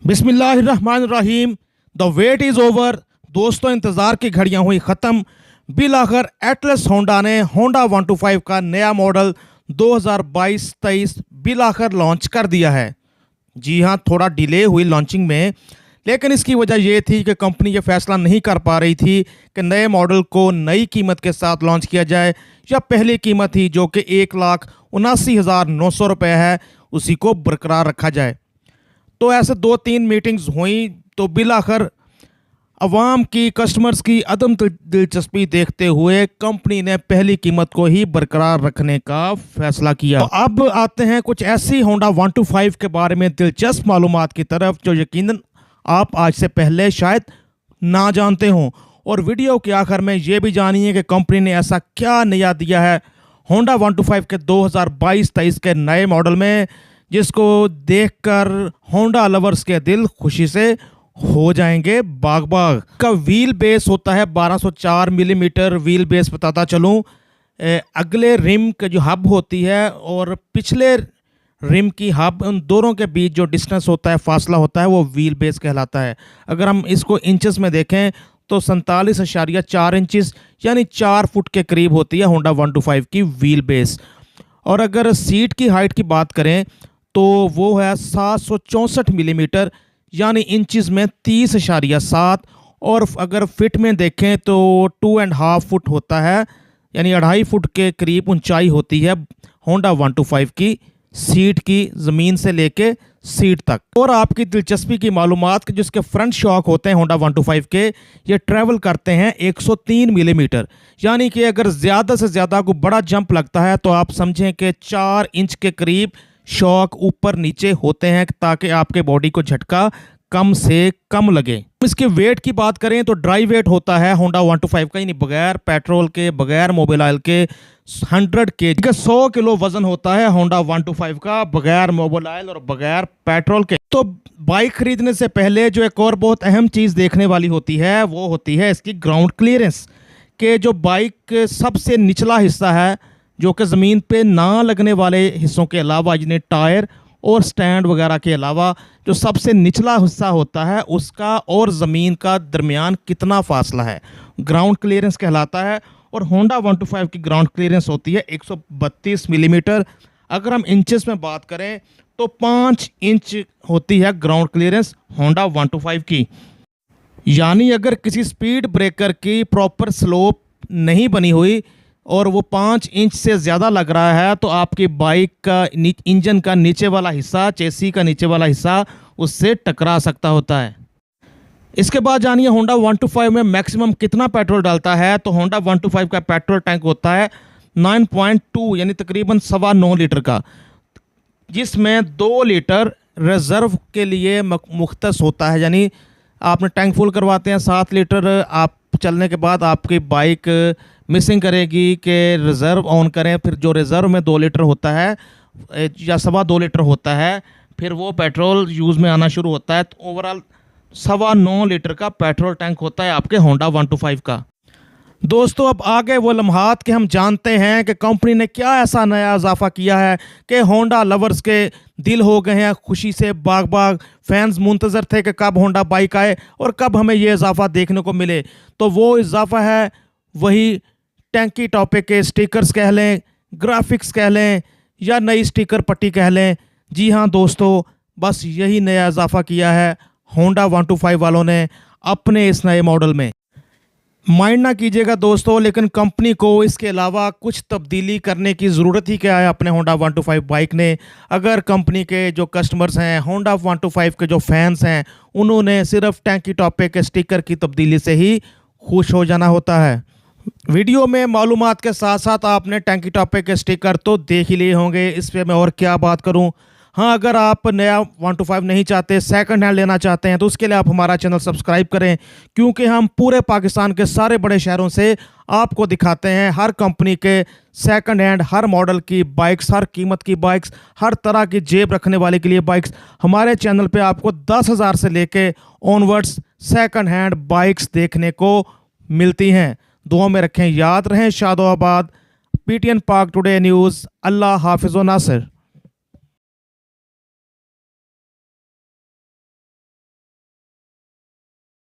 बिस्मिल्लाहिर्रहमानिर्रहीम। The wait is over. दोस्तों, इंतज़ार की घड़ियां हुई ख़त्म। बिल आखिर एटलस होंडा ने होंडा 125 का नया मॉडल 2022-23 बिल आखिर लॉन्च कर दिया है। जी हाँ, थोड़ा डिले हुई लॉन्चिंग में, लेकिन इसकी वजह ये थी कि कंपनी ये फैसला नहीं कर पा रही थी कि नए मॉडल को नई कीमत के साथ लॉन्च किया जाए या पहली कीमत ही जो कि 1,79,900 रुपये है उसी को बरकरार रखा जाए। तो ऐसे 2-3 मीटिंग्स हुई तो बिल आखिर अवाम की, कस्टमर्स की अदम दिलचस्पी देखते हुए कंपनी ने पहली कीमत को ही बरकरार रखने का फैसला किया। तो अब आते हैं कुछ ऐसी होंडा 125 के बारे में दिलचस्प मालूमात की तरफ जो यकीनन आप आज से पहले शायद ना जानते हों। और वीडियो के आखिर में ये भी जानिए कि कंपनी ने ऐसा क्या नया दिया है होंडा 125 के 2022-23 के नए मॉडल में, जिसको देखकर होंडा लवर्स के दिल खुशी से हो जाएंगे बाग बाग। का व्हील बेस होता है 1204 मिलीमीटर व्हील बेस बताता चलूँ। अगले रिम के जो हब होती है और पिछले रिम की हब, उन दोनों के बीच जो डिस्टेंस होता है, फासला होता है, वो व्हील बेस कहलाता है। अगर हम इसको इंचेस में देखें तो 47.4 इंचेस यानी 4 फुट के करीब होती है होंडा 125 की व्हील बेस। और अगर सीट की हाइट की बात करें तो वो है 764 मिलीमीटर यानी इंचेस में 30.7। और अगर फिट में देखें तो 2.5 फुट होता है यानी 2.5 फुट के करीब ऊंचाई होती है होंडा 125 की सीट की, ज़मीन से लेके सीट तक। और आपकी दिलचस्पी की मालूमात कि जिसके फ्रंट शॉक होते हैं होंडा 125 के, ये ट्रैवल करते हैं 103 मिलीमीटर यानी कि अगर ज़्यादा से ज़्यादा कोई बड़ा जंप लगता है तो आप समझें कि 4 इंच के करीब शॉक ऊपर नीचे होते हैं ताकि आपके बॉडी को झटका कम से कम लगे। इसके वेट की बात करें तो ड्राई वेट होता है होंडा 125 का, यानी बगैर पेट्रोल के, बगैर मोबिल ऑयल के 100 के 100 किलो वजन होता है होंडा 125 का, बगैर मोबिल ऑयल और बगैर पेट्रोल के। तो बाइक खरीदने से पहले जो एक और बहुत अहम चीज़ देखने वाली होती है वो होती है इसकी ग्राउंड क्लियरेंस, के जो बाइक सबसे निचला हिस्सा है जो कि ज़मीन पे ना लगने वाले हिस्सों के अलावा, यानी टायर और स्टैंड वगैरह के अलावा जो सबसे निचला हिस्सा होता है उसका और ज़मीन का दरमियान कितना फासला है, ग्राउंड क्लियरेंस कहलाता है। और होंडा 125 की ग्राउंड क्लियरेंस होती है 132 मिलीमीटर। अगर हम इंचेस में बात करें तो 5 इंच होती है ग्राउंड क्लियरेंस होंडा 125 की। यानी अगर किसी स्पीड ब्रेकर की प्रॉपर स्लोप नहीं बनी हुई और वो 5 इंच से ज़्यादा लग रहा है तो आपकी बाइक का इंजन का नीचे वाला हिस्सा, चेसी का नीचे वाला हिस्सा उससे टकरा सकता होता है। इसके बाद जानिए होंडा 125 में मैक्सिमम कितना पेट्रोल डालता है। तो होंडा 125 का पेट्रोल टैंक होता है 9.2 यानी तकरीबन 9.25 लीटर का, जिसमें 2 लीटर रिजर्व के लिए मुख्तस होता है। यानी आपने टैंक फुल करवाते हैं 7 लीटर, आप चलने के बाद आपकी बाइक मिसिंग करेगी कि रिज़र्व ऑन करें, फिर जो रिज़र्व में 2 लीटर होता है या 2.25 लीटर होता है फिर वो पेट्रोल यूज़ में आना शुरू होता है। तो ओवरऑल 9.25 लीटर का पेट्रोल टैंक होता है आपके होंडा 125 का। दोस्तों, अब आ गए वो लम्हात कि हम जानते हैं कि कंपनी ने क्या ऐसा नया इजाफा किया है कि होंडा लवर्स के दिल हो गए हैं खुशी से बाग बाग। फैंस मुंतज़र थे कि कब होंडा बाइक आए और कब हमें ये इजाफा देखने को मिले। तो वो इजाफा है वही टैंकी टॉपिक के स्टिकर्स कह लें, ग्राफिक्स कह लें या नई स्टिकर पट्टी कह लें। जी हाँ दोस्तों, बस यही नया इजाफा किया है होंडा 125 वालों ने अपने इस नए मॉडल में। माइंड ना कीजिएगा दोस्तों, लेकिन कंपनी को इसके अलावा कुछ तब्दीली करने की ज़रूरत ही क्या है अपने होंडा 125 बाइक ने। अगर कंपनी के जो कस्टमर्स हैं, होंडा 125 के जो फैंस हैं, उन्होंने सिर्फ टैंकी टॉपिक के स्टिकर की तब्दीली से ही खुश हो जाना होता है। वीडियो में मालूमात के साथ साथ आपने टैंकी टॉपिक के स्टिकर तो देख ही लिए होंगे, इस पर मैं और क्या बात करूं। हाँ, अगर आप नया 125 नहीं चाहते, सेकंड हैंड लेना चाहते हैं तो उसके लिए आप हमारा चैनल सब्सक्राइब करें, क्योंकि हम पूरे पाकिस्तान के सारे बड़े शहरों से आपको दिखाते हैं हर कंपनी के सेकंड हैंड, हर मॉडल की बाइक्स, हर कीमत की बाइक्स, हर तरह की जेब रखने वाले के लिए बाइक्स। हमारे चैनल पे आपको 10,000 से लेके ऑनवर्ड्स सेकंड हैंड बाइक्स देखने को मिलती हैं। दुआ में रखें, याद रहें, शादो आबाद। PTN पाक टुडे न्यूज़। अल्लाह हाफिज़ व नासिर।